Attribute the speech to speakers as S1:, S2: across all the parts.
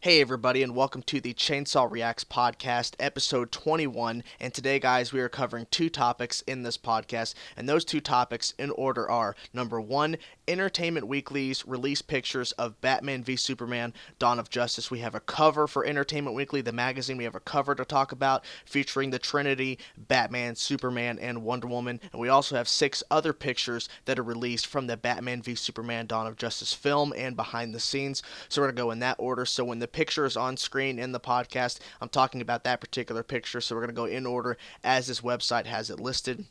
S1: Hey everybody, and welcome to the Chainsaw Reacts podcast, episode 21. And today, guys, we are covering two topics in this podcast, and those two topics in order are: number one, Entertainment Weekly's release pictures of Batman v Superman: Dawn of Justice. We have a cover for Entertainment Weekly, the magazine. We have a cover to talk about featuring the Trinity: Batman, Superman, and Wonder Woman. And we also have 6 other pictures that are released from the Batman v Superman: Dawn of Justice film and behind the scenes. So we're going to go in that order. So when the picture is on screen in the podcast, I'm talking about that particular picture. So we're going to go in order as this website has it listed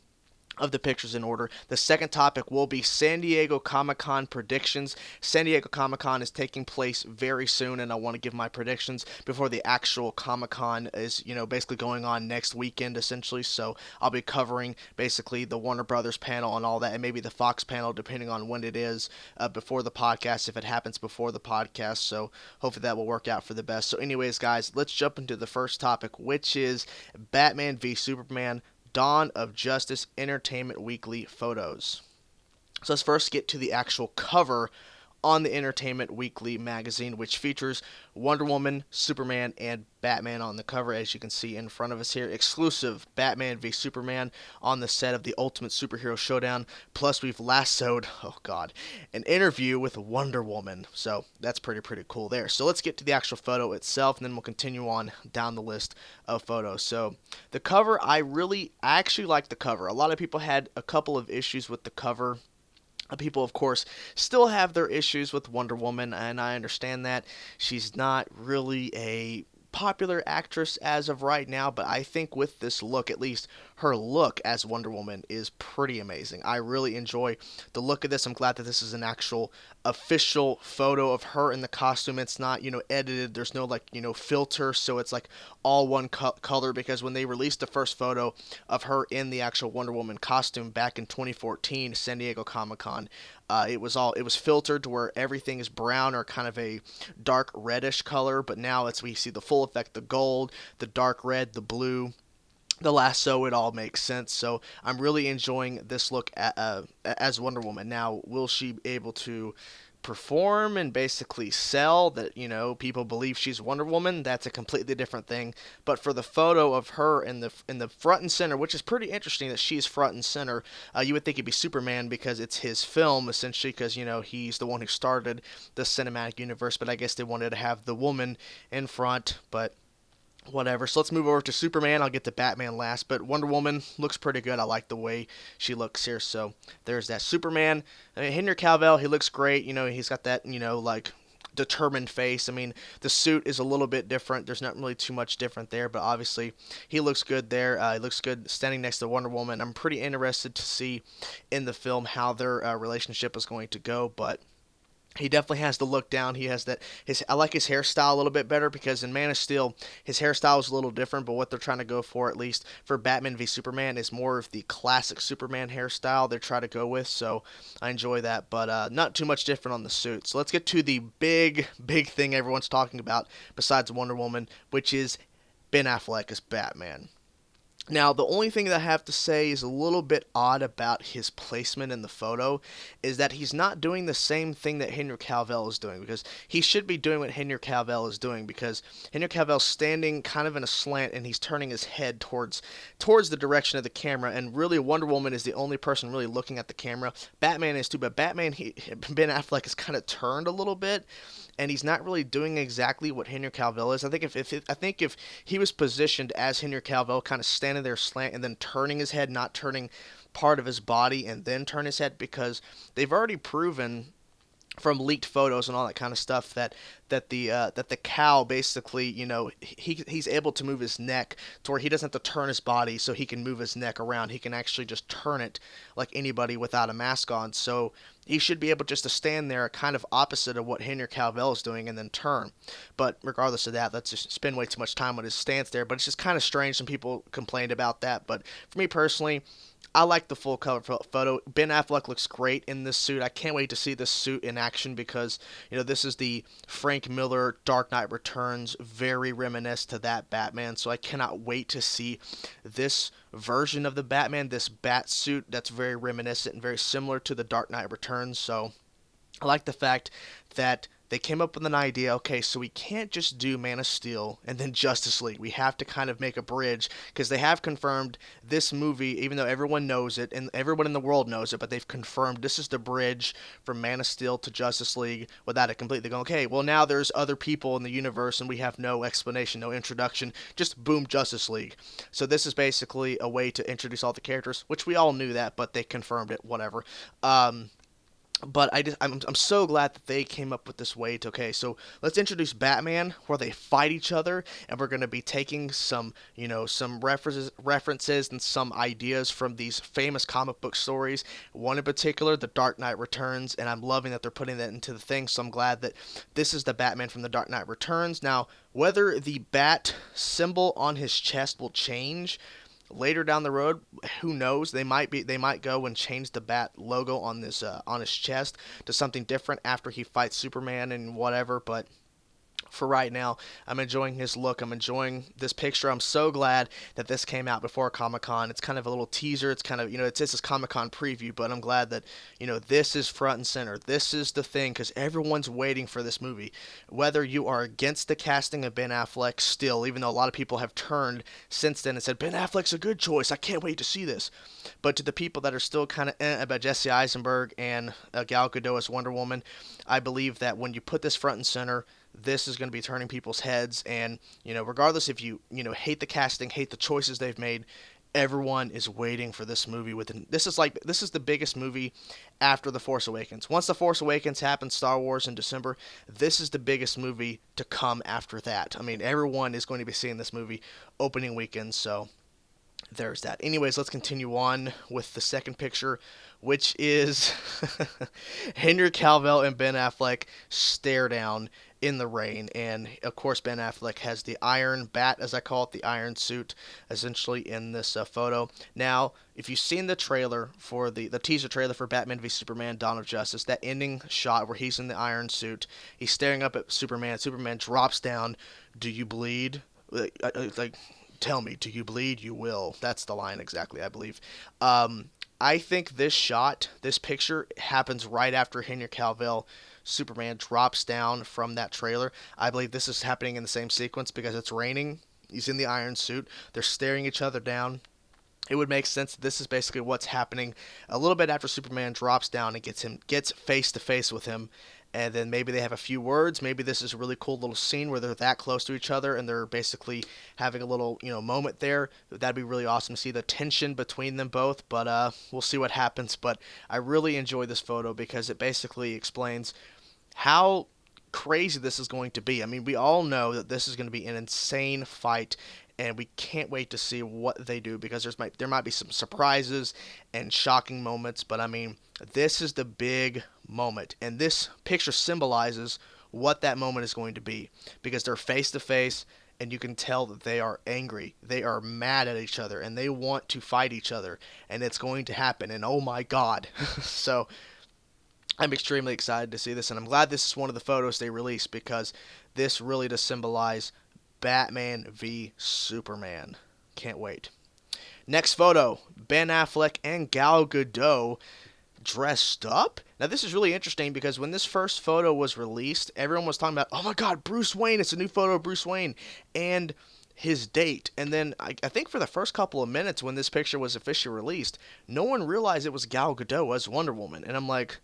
S1: of the pictures in order. The second topic will be San Diego Comic-Con predictions. San Diego Comic-Con is taking place very soon, and I want to give my predictions before the actual Comic-Con is, basically going on next weekend, essentially. So I'll be covering basically the Warner Brothers panel and all that, and maybe the Fox panel, depending on when it is, before the podcast, if it happens before the podcast. So hopefully that will work out for the best. So anyways, guys, let's jump into the first topic, which is Batman v Superman: Dawn of Justice Entertainment Weekly photos. So let's first get to the actual cover on the Entertainment Weekly magazine, which features Wonder Woman, Superman, and Batman on the cover, as you can see in front of us here. Exclusive Batman v Superman on the set of the Ultimate Superhero Showdown. Plus, we've lassoed, an interview with Wonder Woman. So that's pretty cool there. So let's get to the actual photo itself, and then we'll continue on down the list of photos. So the cover, I actually like the cover. A lot of people had a couple of issues with the cover. People, of course, still have their issues with Wonder Woman, and I understand that. She's not really a popular actress as of right now, but I think with this look, at least her look as Wonder Woman is pretty amazing. I really enjoy the look of this. I'm glad that this is an actual official photo of her in the costume. It's not, edited. There's no, filter, so it's like all one color, because when they released the first photo of her in the actual Wonder Woman costume back in 2014, San Diego Comic-Con, it was filtered to where everything is brown or kind of a dark reddish color, but now we see the full effect: the gold, the dark red, the blue, the lasso. It all makes sense. So I'm really enjoying this look as Wonder Woman. Now, will she be able to perform and basically sell that, people believe she's Wonder Woman? That's a completely different thing. But for the photo of her in the front and center, which is pretty interesting that she's front and center, you would think it'd be Superman because it's his film, essentially, because he's the one who started the cinematic universe. But I guess they wanted to have the woman in front, but whatever. So let's move over to Superman. I'll get to Batman last, but Wonder Woman looks pretty good. I like the way she looks here. So there's that. Superman, Henry Cavill, he looks great. He's got that, determined face. I mean, the suit is a little bit different. There's not really too much different there, but obviously he looks good there. He looks good standing next to Wonder Woman. I'm pretty interested to see in the film how their relationship is going to go, but he definitely has the look down. He has that. I like his hairstyle a little bit better, because in Man of Steel, his hairstyle was a little different. But what they're trying to go for, at least for Batman v Superman, is more of the classic Superman hairstyle they're trying to go with. So I enjoy that, but not too much different on the suit. So let's get to the big thing everyone's talking about besides Wonder Woman, which is Ben Affleck as Batman. Now, the only thing that I have to say is a little bit odd about his placement in the photo is that he's not doing the same thing that Henry Cavill is doing, because he should be doing what Henry Cavill is doing, because Henry Cavill's standing kind of in a slant and he's turning his head towards the direction of the camera, and really Wonder Woman is the only person really looking at the camera. Batman is too, but Ben Affleck is kind of turned a little bit, and he's not really doing exactly what Henry Cavill is. I think if he was positioned as Henry Cavill, kind of standing there slant and then turning his head, not turning part of his body and then turn his head, because they've already proven from leaked photos and all that kind of stuff that the cow basically, he's able to move his neck to where he doesn't have to turn his body, so he can move his neck around. He can actually just turn it like anybody without a mask on. So he should be able just to stand there, kind of opposite of what Henry Cavill is doing, and then turn. But regardless of that, let's just spend way too much time on his stance there. But it's just kind of strange. Some people complained about that. But for me personally, I like the full color photo. Ben Affleck looks great in this suit. I can't wait to see this suit in action, because this is the Frank Miller Dark Knight Returns, very reminiscent to that Batman. So I cannot wait to see this version of the Batman, this bat suit that's very reminiscent and very similar to the Dark Knight Returns. So I like the fact that they came up with an idea. Okay, so we can't just do Man of Steel and then Justice League. We have to kind of make a bridge because they have confirmed this movie, even though everyone knows it and everyone in the world knows it, but they've confirmed this is the bridge from Man of Steel to Justice League without it completely going, okay, well, now there's other people in the universe and we have no explanation, no introduction, just boom, Justice League. So this is basically a way to introduce all the characters, which we all knew that, but they confirmed it, whatever. But I'm so glad that they came up with this way to, okay, so let's introduce Batman where they fight each other, and we're going to be taking some, some references and some ideas from these famous comic book stories. One in particular, The Dark Knight Returns, and I'm loving that they're putting that into the thing, so I'm glad that this is the Batman from The Dark Knight Returns. Now, whether the bat symbol on his chest will change later down the road, who knows? They might go and change the bat logo on this on his chest to something different after he fights Superman and whatever. But for right now, I'm enjoying his look. I'm enjoying this picture. I'm so glad that this came out before Comic-Con. It's kind of a little teaser. It's kind of, it's this is Comic-Con preview, but I'm glad that, this is front and center. This is the thing, because everyone's waiting for this movie. Whether you are against the casting of Ben Affleck still, even though a lot of people have turned since then and said, Ben Affleck's a good choice, I can't wait to see this. But to the people that are still kind of about Jesse Eisenberg and Gal Gadot as Wonder Woman, I believe that when you put this front and center, this is going to be turning people's heads, and regardless if you hate the casting, hate the choices they've made, everyone is waiting for this movie. This is the biggest movie after The Force Awakens. Once The Force Awakens happens, Star Wars in December, this is the biggest movie to come after that. I mean, everyone is going to be seeing this movie opening weekend, so there's that. Anyways, let's continue on with the second picture, which is Henry Cavill and Ben Affleck stare down in the rain. And of course, Ben Affleck has the iron bat, as I call it, the iron suit, essentially in this photo. Now, if you've seen the trailer for the teaser trailer for Batman v Superman: Dawn of Justice, that ending shot where he's in the iron suit, he's staring up at Superman. Superman drops down. Do you bleed? Tell me, do you bleed? You will. That's the line exactly, I believe. I think this picture happens right after Henry Cavill, Superman, drops down from that trailer. I believe this is happening in the same sequence because it's raining. He's in the iron suit. They're staring each other down. It would make sense that this is basically what's happening a little bit after Superman drops down and gets face to face with him. And then maybe they have a few words. Maybe this is a really cool little scene where they're that close to each other and they're basically having a little, moment there. That'd be really awesome to see the tension between them both. But we'll see what happens. But I really enjoy this photo because it basically explains how crazy this is going to be. I mean, we all know that this is going to be an insane fight, and we can't wait to see what they do because there might be some surprises and shocking moments. But I mean, this is the big moment, and this picture symbolizes what that moment is going to be because they're face to face, and you can tell that they are angry, they are mad at each other, and they want to fight each other, and it's going to happen. And oh my God, so I'm extremely excited to see this, and I'm glad this is one of the photos they released because this really does symbolize Batman v Superman. Can't wait. Next photo, Ben Affleck and Gal Gadot dressed up. Now this is really interesting because when this first photo was released, everyone was talking about, oh my God, Bruce Wayne, it's a new photo of Bruce Wayne and his date. And then I think for the first couple of minutes when this picture was officially released, no one realized it was Gal Gadot as Wonder Woman. And I'm like,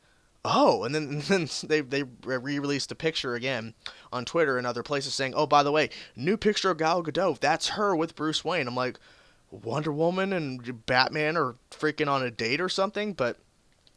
S1: oh, and then they re-released the picture again on Twitter and other places saying, oh, by the way, new picture of Gal Gadot, that's her with Bruce Wayne. I'm like, Wonder Woman and Batman are freaking on a date or something?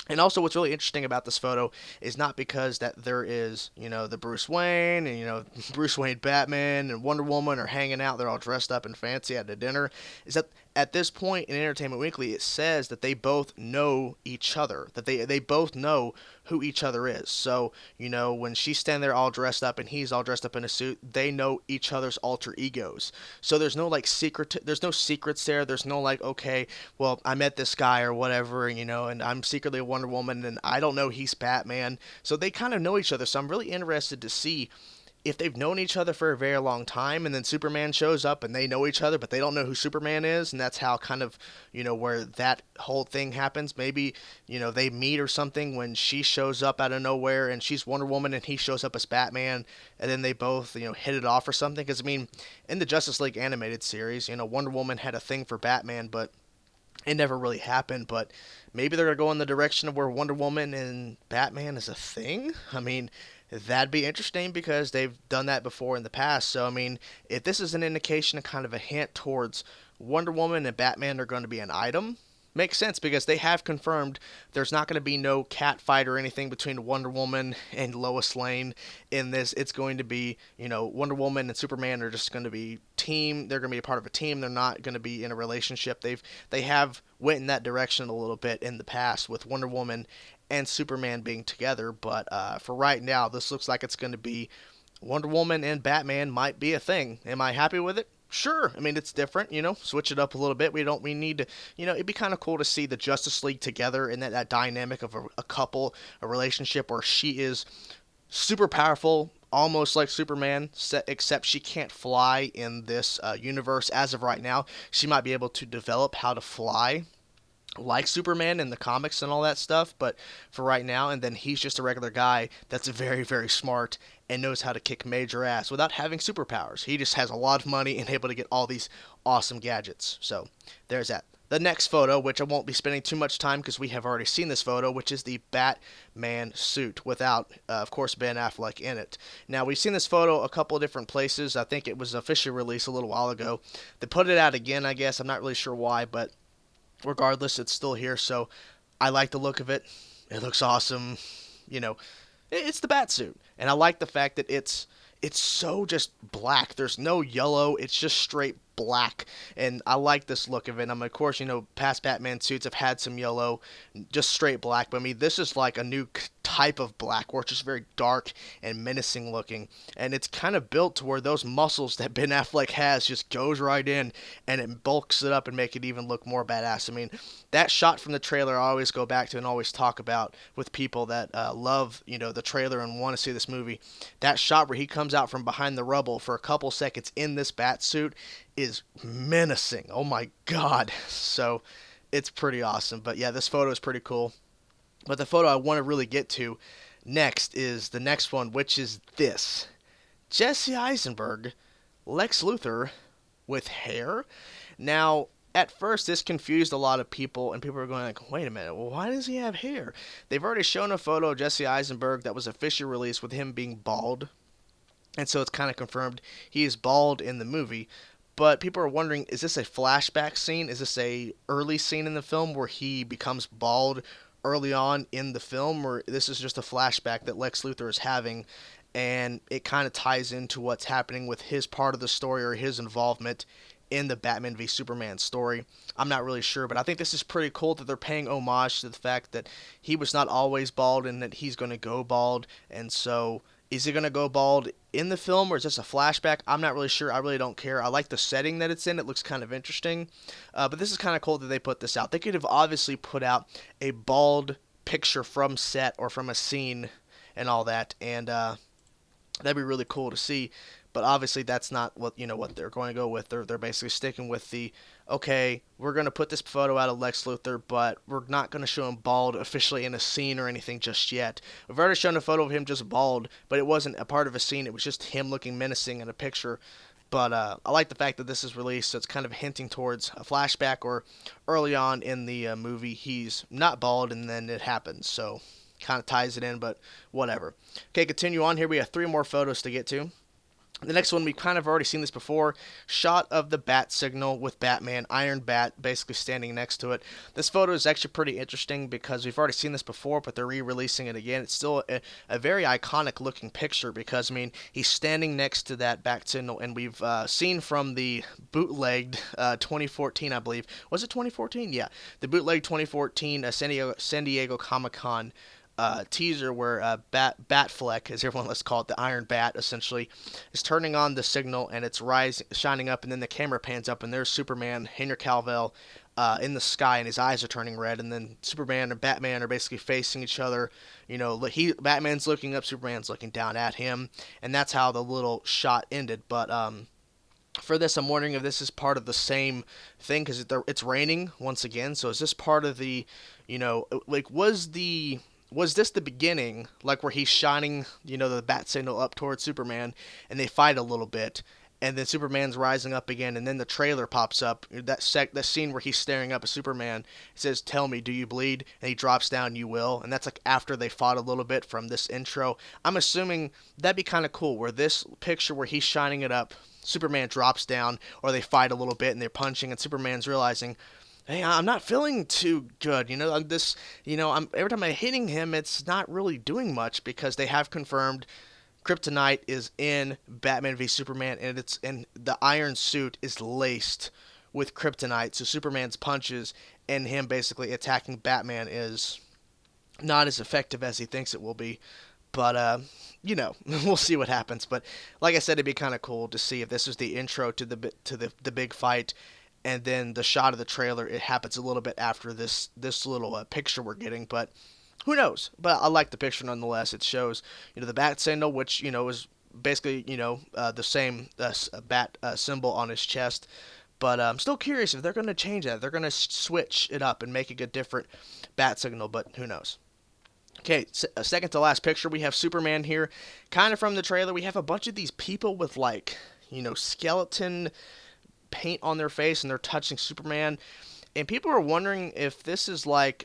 S1: And also what's really interesting about this photo is not because that there is, the Bruce Wayne and, Bruce Wayne Batman and Wonder Woman are hanging out, they're all dressed up and fancy at a dinner, is that at this point in Entertainment Weekly, it says that they both know each other, that they both know who each other is. So, when she's standing there all dressed up and he's all dressed up in a suit, they know each other's alter egos. So there's no there's no secrets there. There's no okay, well, I met this guy or whatever, and I'm secretly a Wonder Woman and I don't know he's Batman. So they kind of know each other. So I'm really interested to see if they've known each other for a very long time and then Superman shows up and they know each other but they don't know who Superman is, and that's how kind of, where that whole thing happens. Maybe, they meet or something when she shows up out of nowhere and she's Wonder Woman and he shows up as Batman, and then they both, hit it off or something. Because, I mean, in the Justice League animated series, Wonder Woman had a thing for Batman, but it never really happened. But maybe they're going to go in the direction of where Wonder Woman and Batman is a thing. I mean, that'd be interesting because they've done that before in the past. So, I mean, if this is an indication, kind of a hint towards Wonder Woman and Batman are going to be an item, makes sense because they have confirmed there's not going to be no cat fight or anything between Wonder Woman and Lois Lane in this. It's going to be, Wonder Woman and Superman are just going to be team. They're going to be a part of a team. They're not going to be in a relationship. They have went in that direction a little bit in the past with Wonder Woman and Superman being together. But for right now, this looks like it's going to be Wonder Woman and Batman might be a thing. Am I happy with it? Sure. I mean, it's different, switch it up a little bit. We need to, it'd be kind of cool to see the Justice League together in that dynamic of a couple, a relationship where she is super powerful, almost like Superman, except she can't fly in this universe as of right now. She might be able to develop how to fly like Superman in the comics and all that stuff, but for right now, and then he's just a regular guy that's very, very smart and knows how to kick major ass without having superpowers. He just has a lot of money and able to get all these awesome gadgets. So there's that. The next photo, which I won't be spending too much time because we have already seen this photo, which is the Batman suit without, of course, Ben Affleck in it. Now, we've seen this photo a couple of different places. I think it was officially released a little while ago. They put it out again, I guess. I'm not really sure why, but regardless, it's still here, so I like the look of it. It looks awesome. It's the bat suit, and I like the fact that it's so just black. There's no yellow. It's just straight black, and I like this look of it. Of course, past Batman suits have had some yellow, just straight black, but I mean, this is like a new type of black where it's just very dark and menacing looking, and it's kind of built to where those muscles that Ben Affleck has just goes right in and it bulks it up and make it even look more badass. I mean, that shot from the trailer I always go back to and always talk about with people that love the trailer and want to see this movie. That shot where he comes out from behind the rubble for a couple seconds in this bat suit is menacing. Oh my god. So it's pretty awesome. But yeah, this photo is pretty cool. But the photo I want to really get to next is the next one, which is this. Jesse Eisenberg, Lex Luthor with hair. Now, at first, this confused a lot of people, and people were going like, wait a minute, well, why does he have hair? They've already shown a photo of Jesse Eisenberg that was officially released with him being bald. And so it's kind of confirmed he is bald in the movie. But people are wondering, is this a flashback scene? Is this a early scene in the film where he becomes bald early on in the film? Or this is just a flashback that Lex Luthor is having, and it kind of ties into what's happening with his part of the story or his involvement in the Batman v Superman story. I'm not really sure, but I think this is pretty cool that they're paying homage to the fact that he was not always bald and that he's going to go bald. And so is he going to go bald in the film, or is this a flashback? I'm not really sure. I really don't care. I like the setting that it's in. It looks kind of interesting. But this is kind of cool that they put this out. They could have obviously put out a bald picture from set or from a scene and all that, and that'd be really cool to see. But obviously that's not what they're going to go with. They're basically sticking with the, okay, we're going to put this photo out of Lex Luthor, but we're not going to show him bald officially in a scene or anything just yet. We've already shown a photo of him just bald, but it wasn't a part of a scene. It was just him looking menacing in a picture. But I like the fact that this is released, so it's kind of hinting towards a flashback, or early on in the movie he's not bald and then it happens. So kind of ties it in, but whatever. Okay, continue on here. We have 3 more photos to get to. The next one, we've kind of already seen this before. Shot of the bat signal with Batman, Iron Bat, basically standing next to it. This photo is actually pretty interesting because we've already seen this before, but they're re-releasing it again. It's still a very iconic looking picture because, I mean, he's standing next to that bat signal, and we've seen from the bootlegged 2014, I believe. Was it 2014? Yeah. The bootleg 2014 San Diego Comic-Con teaser where Batfleck, as everyone let's call it, the Iron Bat, essentially, is turning on the signal and it's shining up, and then the camera pans up and there's Superman, Henry Cavill, in the sky, and his eyes are turning red, and then Superman and Batman are basically facing each other. Batman's looking up, Superman's looking down at him, and that's how the little shot ended. But for this, I'm wondering if this is part of the same thing, because it's raining once again. So is this part of the, like, was this the beginning, like where he's shining, the bat signal up towards Superman, and they fight a little bit, and then Superman's rising up again, and then the trailer pops up, that scene where he's staring up at Superman. It says, "Tell me, do you bleed?" And he drops down, "You will." And that's like after they fought a little bit from this intro. I'm assuming that'd be kind of cool, where this picture where he's shining it up, Superman drops down, or they fight a little bit and they're punching, and Superman's realizing, "Hey, I'm not feeling too good. Every time I'm hitting him, it's not really doing much," because they have confirmed kryptonite is in Batman v Superman, and the iron suit is laced with kryptonite. So Superman's punches and him basically attacking Batman is not as effective as he thinks it will be. But we'll see what happens. But like I said, it'd be kind of cool to see if this is the intro to the big fight, and then the shot of the trailer, it happens a little bit after this little picture we're getting. But who knows? But I like the picture nonetheless. It shows the bat signal, which is basically the same bat symbol on his chest. But I'm still curious if they're going to change that. They're going to switch it up and make it a different bat signal. But who knows? Okay, second to last picture, we have Superman here. Kind of from the trailer, we have a bunch of these people with, like, skeleton paint on their face, and they're touching Superman. And people are wondering if this is like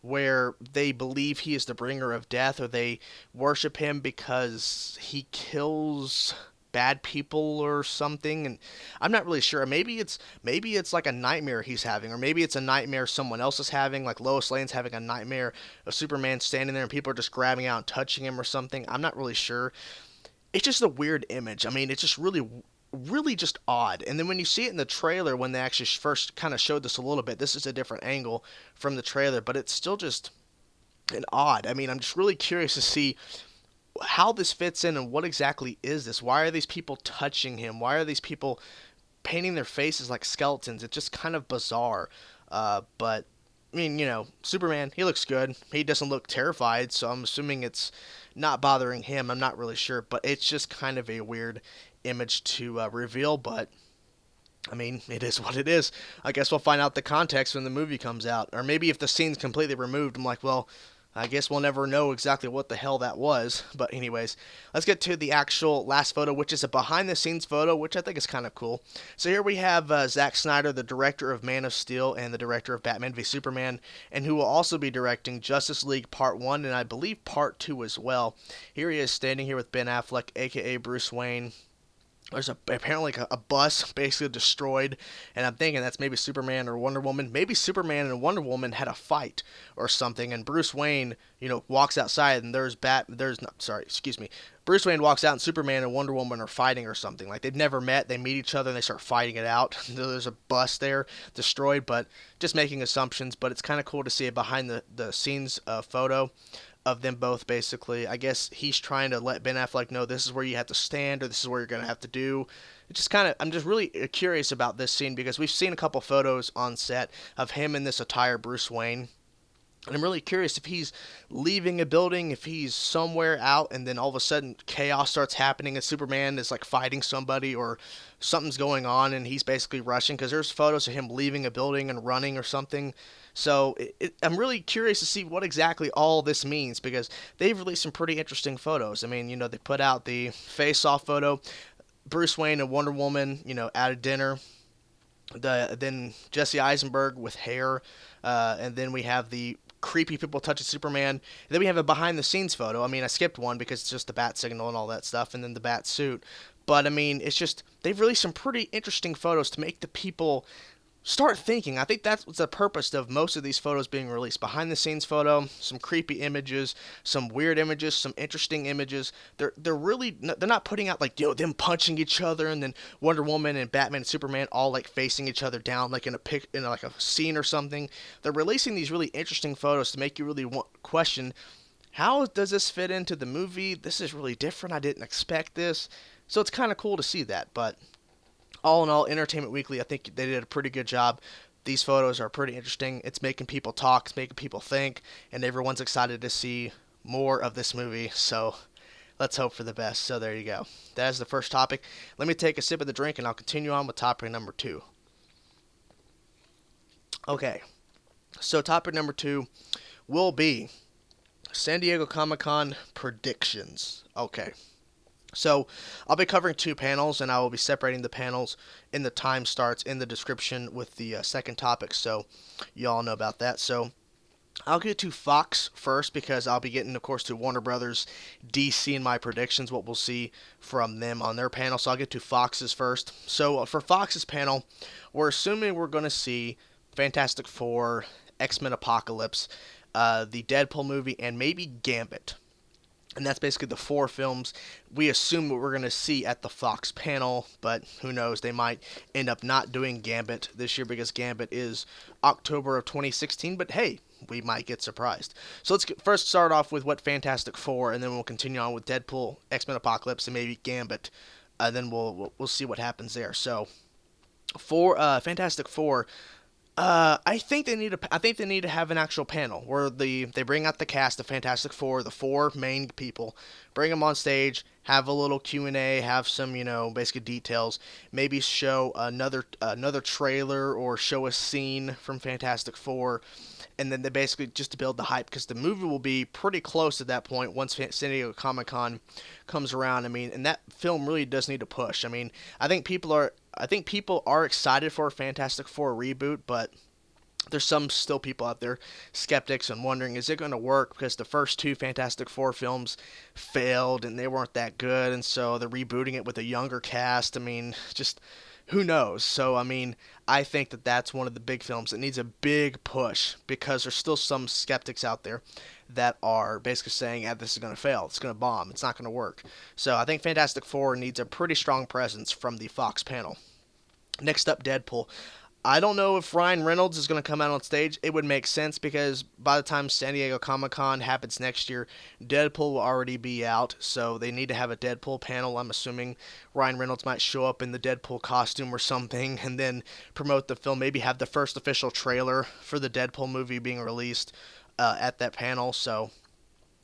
S1: where they believe he is the bringer of death, or they worship him because he kills bad people or something. And I'm not really sure. Maybe it's like a nightmare he's having, or maybe it's a nightmare someone else is having, like Lois Lane's having a nightmare of Superman standing there and people are just grabbing out and touching him or something. I'm not really sure. It's just a weird image. I mean, it's just really just odd. And then when you see it in the trailer, when they actually first kind of showed this a little bit, this is a different angle from the trailer, but it's still just an odd. I mean, I'm just really curious to see how this fits in and what exactly is this. Why are these people touching him? Why are these people painting their faces like skeletons? It's just kind of bizarre. But I mean, Superman, he looks good. He doesn't look terrified, so I'm assuming it's not bothering him. I'm not really sure, but it's just kind of a weird image to reveal. But I mean, it is what it is. I guess we'll find out the context when the movie comes out, or maybe if the scene's completely removed, I'm like, well, I guess we'll never know exactly what the hell that was. But anyways, let's get to the actual last photo, which is a behind-the-scenes photo, which I think is kind of cool. So here we have Zack Snyder, the director of Man of Steel and the director of Batman v Superman, and who will also be directing Justice League Part 1 and I believe Part 2 as well. Here he is standing here with Ben Affleck, a.k.a. Bruce Wayne. There's apparently a bus basically destroyed, and I'm thinking that's maybe Superman or Wonder Woman. Maybe Superman and Wonder Woman had a fight or something, and Bruce Wayne, walks outside, and Bruce Wayne walks out, and Superman and Wonder Woman are fighting or something. Like, they've never met, they meet each other, and they start fighting it out. There's a bus there destroyed, but just making assumptions. But it's kind of cool to see a behind the scenes photo of them both. Basically, I guess he's trying to let Ben Affleck know this is where you have to stand, or this is where you're going to have to do. It's just I'm just really curious about this scene, because we've seen a couple photos on set of him in this attire, Bruce Wayne. And I'm really curious if he's leaving a building, if he's somewhere out, and then all of a sudden chaos starts happening and Superman is like fighting somebody, or something's going on and he's basically rushing, because there's photos of him leaving a building and running or something. So I'm really curious to see what exactly all this means, because they've released some pretty interesting photos. I mean, they put out the face-off photo, Bruce Wayne and Wonder Woman, at a dinner. Then Jesse Eisenberg with hair, and then we have the creepy people touching Superman. And then we have a behind-the-scenes photo. I mean, I skipped one because it's just the bat signal and all that stuff, and then the bat suit. But I mean, it's just they've released some pretty interesting photos to make the people start thinking. I think that's the purpose of most of these photos being released. Behind the scenes photo, some creepy images, some weird images, some interesting images. They're not putting out like them punching each other, and then Wonder Woman and Batman and Superman all like facing each other down like in like a scene or something. They're releasing these really interesting photos to make you really question, how does this fit into the movie? This is really different. I didn't expect this. So it's kind of cool to see that. But all in all, Entertainment Weekly, I think they did a pretty good job these photos are pretty interesting. It's making people talk, it's making people think, and everyone's excited to see more of this movie. So let's hope for the best. So there you go. That is the first topic. Let me take a sip of the drink and I'll continue on with topic number 2. Okay, so topic number 2 will be San Diego Comic-Con predictions. Okay. So, I'll be covering 2 panels, and I will be separating the panels in the time starts in the description with the second topic, so you all know about that. So, I'll get to Fox first because I'll be getting, of course, to Warner Brothers, DC, and my predictions, what we'll see from them on their panel. So, I'll get to Fox's first. So, for Fox's panel, we're assuming we're going to see Fantastic Four, X-Men Apocalypse, the Deadpool movie, and maybe Gambit. And that's basically the 4 films we assume what we're going to see at the Fox panel, but who knows, they might end up not doing Gambit this year because Gambit is October of 2016, but hey, we might get surprised. So let's first start off with what Fantastic Four, and then we'll continue on with Deadpool, X-Men Apocalypse, and maybe Gambit, then we'll see what happens there. So for Fantastic Four, I think they need to have an actual panel where they bring out the cast of Fantastic Four, the 4 main people, bring them on stage, have a little Q&A, have some basic details, maybe show another trailer or show a scene from Fantastic Four, and then they basically just to build the hype because the movie will be pretty close at that point once San Diego Comic-Con comes around. I mean, and that film really does need a push. I mean, I think people are excited for a Fantastic Four reboot, but there's some still people out there skeptics and wondering, is it going to work? Because the first 2 Fantastic Four films failed and they weren't that good, and so they're rebooting it with a younger cast. I mean, just who knows? So, I mean, I think that's one of the big films that needs a big push because there's still some skeptics out there that are basically saying, this is going to fail, it's going to bomb, it's not going to work. So I think Fantastic Four needs a pretty strong presence from the Fox panel. Next up, Deadpool. I don't know if Ryan Reynolds is going to come out on stage. It would make sense because by the time San Diego Comic-Con happens next year, Deadpool will already be out, so they need to have a Deadpool panel. I'm assuming Ryan Reynolds might show up in the Deadpool costume or something and then promote the film, maybe have the first official trailer for the Deadpool movie being released at that panel, so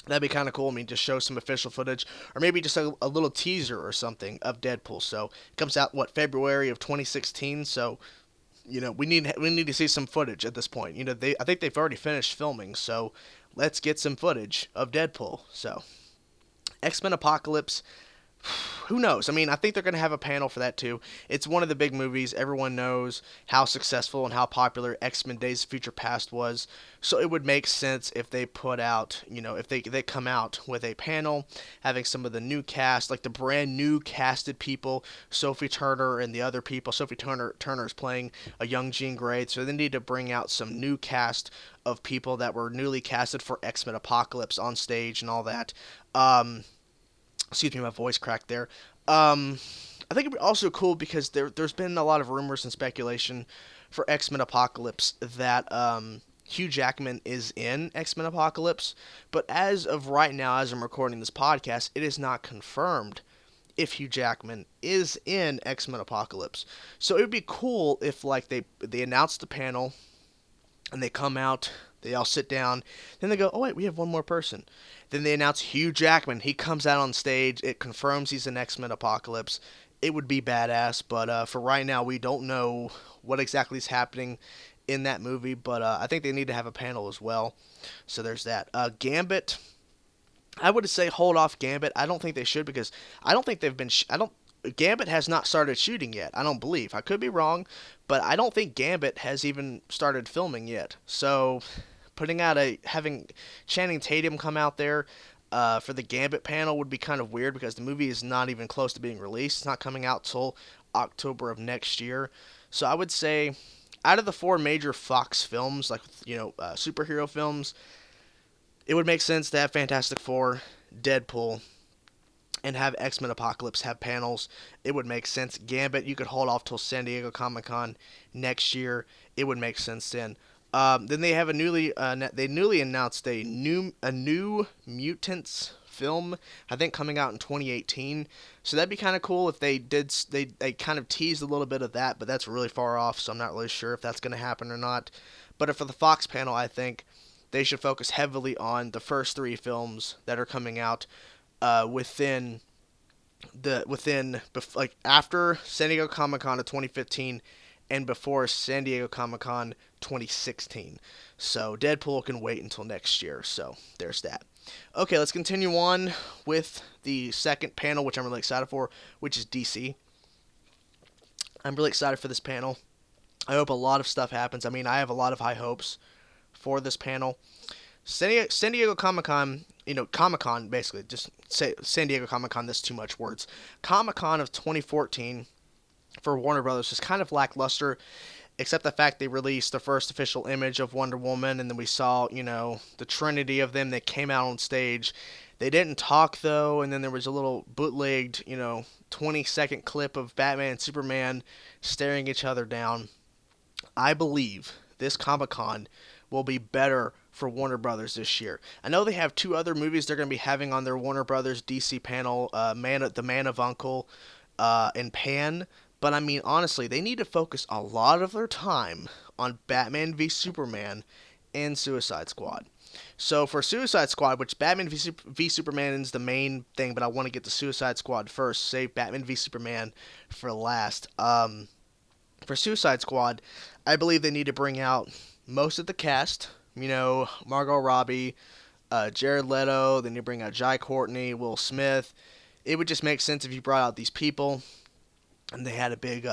S1: that'd be kind of cool. I mean, just show some official footage, or maybe just a little teaser or something of Deadpool. So it comes out February of 2016. So we need to see some footage at this point. I think they've already finished filming, so let's get some footage of Deadpool. So X-Men Apocalypse. Who knows? I mean, I think they're going to have a panel for that too. It's one of the big movies. Everyone knows how successful and how popular X-Men Days of Future Past was. So it would make sense if they put out, if they come out with a panel, having some of the new cast, like the brand new casted people, Sophie Turner and the other people. Sophie Turner is playing a young Jean Grey. So they need to bring out some new cast of people that were newly casted for X-Men Apocalypse on stage and all that. Excuse me, my voice cracked there. I think it'd be also cool because there's been a lot of rumors and speculation for X-Men Apocalypse that Hugh Jackman is in X-Men Apocalypse, but as of right now, as I'm recording this podcast, it is not confirmed if Hugh Jackman is in X-Men Apocalypse. So it would be cool if they announce the panel and they come out, they all sit down, then they go, oh wait, we have one more person. Then they announce Hugh Jackman. He comes out on stage. It confirms he's in X-Men Apocalypse. It would be badass, but for right now, we don't know what exactly is happening in that movie, but I think they need to have a panel as well. So there's that. Gambit, I would say hold off Gambit. I don't think they should because I don't think they've been... Gambit has not started shooting yet, I don't believe. I could be wrong, but I don't think Gambit has even started filming yet. So having Channing Tatum come out there for the Gambit panel would be kind of weird because the movie is not even close to being released. It's not coming out till October of next year. So I would say out of the 4 major Fox films, superhero films, it would make sense to have Fantastic Four, Deadpool, and have X-Men Apocalypse have panels. It would make sense. Gambit, you could hold off till San Diego Comic-Con next year. It would make sense then. Then they have they newly announced a new Mutants film, I think coming out in 2018. So that'd be kind of cool if they kind of teased a little bit of that, but that's really far off, so I'm not really sure if that's going to happen or not. But for the Fox panel, I think they should focus heavily on the first three films that are coming out within like after San Diego Comic-Con of 2015 and before San Diego Comic-Con 2016. So Deadpool can wait until next year. So there's that. Okay, let's continue on with the second panel, which I'm really excited for, which is DC. I'm really excited for this panel. I hope a lot of stuff happens. I mean, I have a lot of high hopes for this panel. San Diego Comic-Con, Comic-Con, basically, just say San Diego Comic-Con, that's too much words. Comic-Con of 2014 for Warner Brothers is kind of lackluster, except the fact they released the first official image of Wonder Woman, and then we saw, the trinity of them that came out on stage. They didn't talk, though, and then there was a little bootlegged, 20-second clip of Batman and Superman staring each other down. I believe this Comic-Con will be better for Warner Brothers this year. I know they have two other movies they're going to be having on their Warner Brothers DC panel, The Man of Uncle and Pan, but I mean, honestly, they need to focus a lot of their time on Batman v Superman and Suicide Squad. So for Suicide Squad, which Batman v Superman is the main thing, but I want to get to Suicide Squad first, save Batman v Superman for last. For Suicide Squad, I believe they need to bring out most of the cast, Margot Robbie, Jared Leto, then you bring out Jai Courtney, Will Smith. It would just make sense if you brought out these people, and they had a big,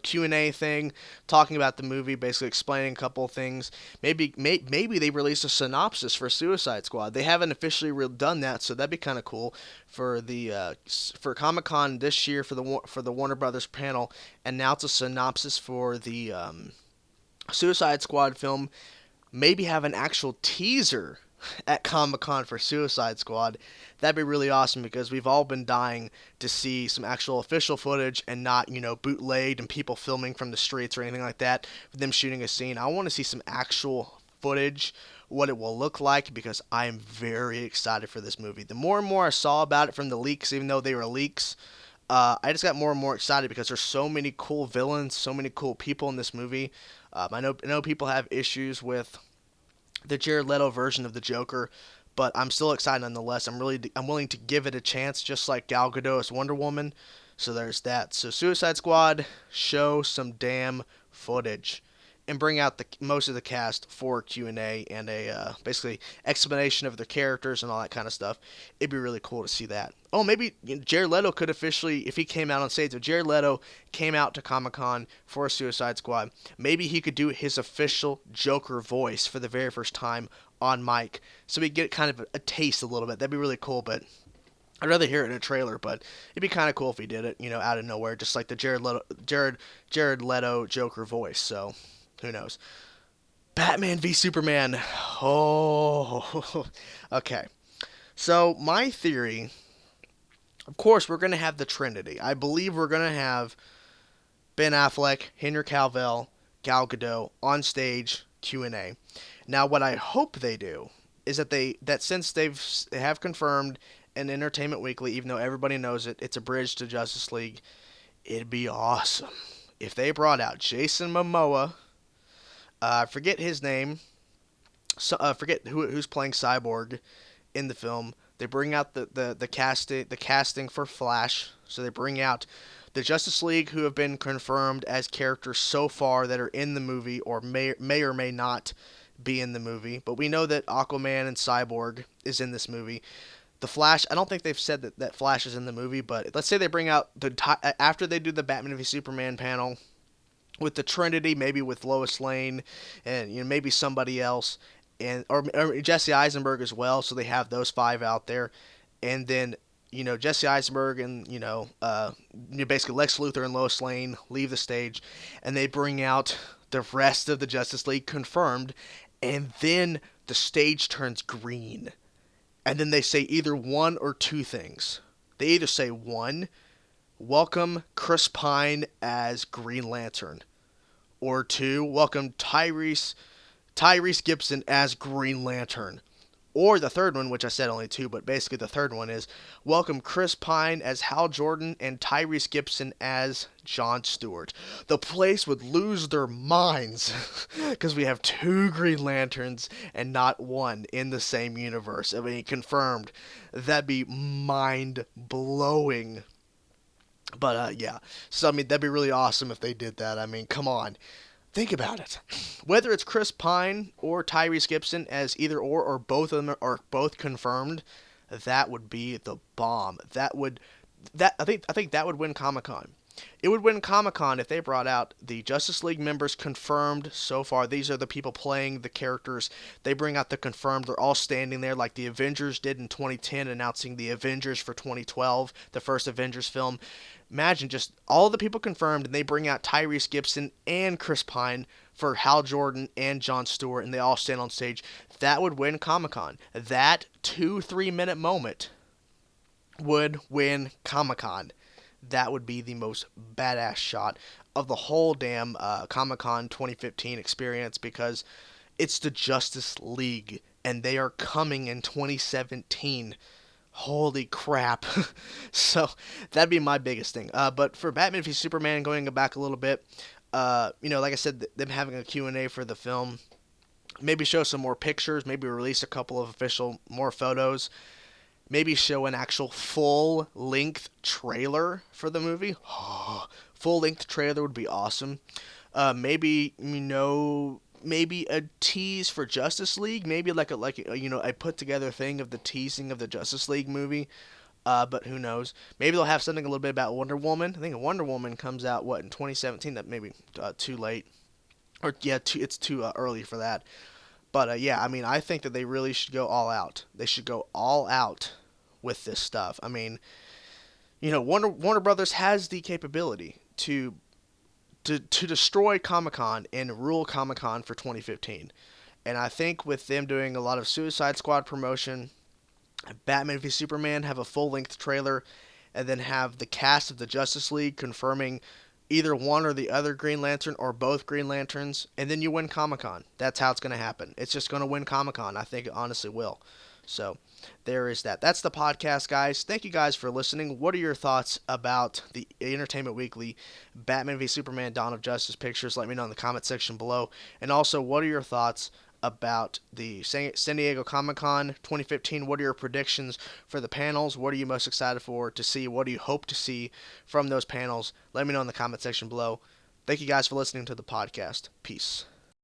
S1: Q&A thing, talking about the movie, basically explaining a couple of things. Maybe they released a synopsis for Suicide Squad. They haven't officially done that, so that'd be kind of cool for the for Comic-Con this year for the Warner Brothers panel. Announce a synopsis for the Suicide Squad film. Maybe have an actual teaser at Comic-Con for Suicide Squad. That'd be really awesome because we've all been dying to see some actual official footage and not, bootlegged and people filming from the streets or anything like that, them shooting a scene. I want to see some actual footage, what it will look like, because I am very excited for this movie. The more and more I saw about it from the leaks, even though they were leaks, I just got more and more excited because there's so many cool villains, so many cool people in this movie. I know people have issues with the Jared Leto version of the Joker, but I'm still excited nonetheless. I'm willing to give it a chance, just like Gal Gadot as Wonder Woman. So there's that. So Suicide Squad, show some damn footage, and bring out most of the cast for Q&A and a basically explanation of their characters and all that kind of stuff. It'd be really cool to see that. Oh, maybe Jared Leto could officially, if he came out on stage, if Jared Leto came out to Comic-Con for Suicide Squad, maybe he could do his official Joker voice for the very first time on mic, so we get kind of a taste a little bit. That'd be really cool, but I'd rather hear it in a trailer, but it'd be kind of cool if he did it, out of nowhere, just like the Jared Leto Joker voice, so who knows. Batman v Superman. Oh, okay. So my theory, of course, we're going to have the Trinity. I believe we're going to have Ben Affleck, Henry Cavill, Gal Gadot on stage Q&A. Now, what I hope they do is that since they have confirmed in Entertainment Weekly, even though everybody knows it's a bridge to Justice League, it'd be awesome if they brought out Jason Momoa. Forget his name. Forget who's playing Cyborg in the film. They bring out the casting for Flash. So they bring out the Justice League who have been confirmed as characters so far that are in the movie or may or may not be in the movie. But we know that Aquaman and Cyborg is in this movie. The Flash, I don't think they've said that Flash is in the movie, but let's say they bring out after they do the Batman v Superman panel with the Trinity, maybe with Lois Lane and maybe somebody else, and or Jesse Eisenberg as well. So they have those five out there, and then Jesse Eisenberg and basically Lex Luthor and Lois Lane leave the stage, and they bring out the rest of the Justice League confirmed, and then the stage turns green, and then they say either one or two things. They either say one, welcome Chris Pine as Green Lantern, or two, welcome Tyrese Gibson as Green Lantern, Or the third one, which I said only two, but basically the third one is welcome Chris Pine as Hal Jordan and Tyrese Gibson as Jon Stewart. The place would lose their minds because we have two Green Lanterns and not one in the same universe. I mean, confirmed. That'd be mind blowing. But yeah, so I mean that'd be really awesome if they did that. I mean, come on. Think about it. Whether it's Chris Pine or Tyrese Gibson as either or both of them are both confirmed, that would be the bomb. I think that would win Comic-Con. It would win Comic-Con if they brought out the Justice League members confirmed so far. These are the people playing the characters. They bring out the confirmed. They're all standing there like the Avengers did in 2010, announcing the Avengers for 2012, the first Avengers film. Imagine just all the people confirmed, and they bring out Tyrese Gibson and Chris Pine for Hal Jordan and Jon Stewart, and they all stand on stage. That would win Comic-Con. That 2-3 minute moment would win Comic-Con. That would be the most badass shot of the whole damn Comic-Con 2015 experience, because it's the Justice League, and they are coming in 2017. Holy crap. So that'd be my biggest thing. But for Batman v Superman, going back a little bit, like I said, them having a Q&A for the film, maybe show some more pictures, maybe release a couple of official more photos, maybe show an actual full-length trailer for the movie. Full-length trailer would be awesome. Maybe a tease for Justice League, maybe like a put together thing of the teasing of the Justice League movie. But who knows? Maybe they'll have something a little bit about Wonder Woman. I think Wonder Woman comes out in 2017. That maybe too late, or yeah, it's too early for that. But yeah, I mean, I think that they really should go all out. They should go all out with this stuff. I mean, Warner Brothers has the capability to destroy Comic-Con and rule Comic-Con for 2015. And I think with them doing a lot of Suicide Squad promotion, Batman v Superman have a full-length trailer, and then have the cast of the Justice League confirming either one or the other Green Lantern or both Green Lanterns, and then you win Comic-Con. That's how it's going to happen. It's just going to win Comic-Con. I think it honestly will. So there is that. That's the podcast, guys. Thank you guys for listening. What are your thoughts about the Entertainment Weekly Batman v Superman Dawn of Justice pictures? Let me know in the comment section below. And also, what are your thoughts about the San Diego Comic-Con 2015? What are your predictions for the panels? What are you most excited for to see? What do you hope to see from those panels? Let me know in the comment section below. Thank you guys for listening to the podcast. Peace.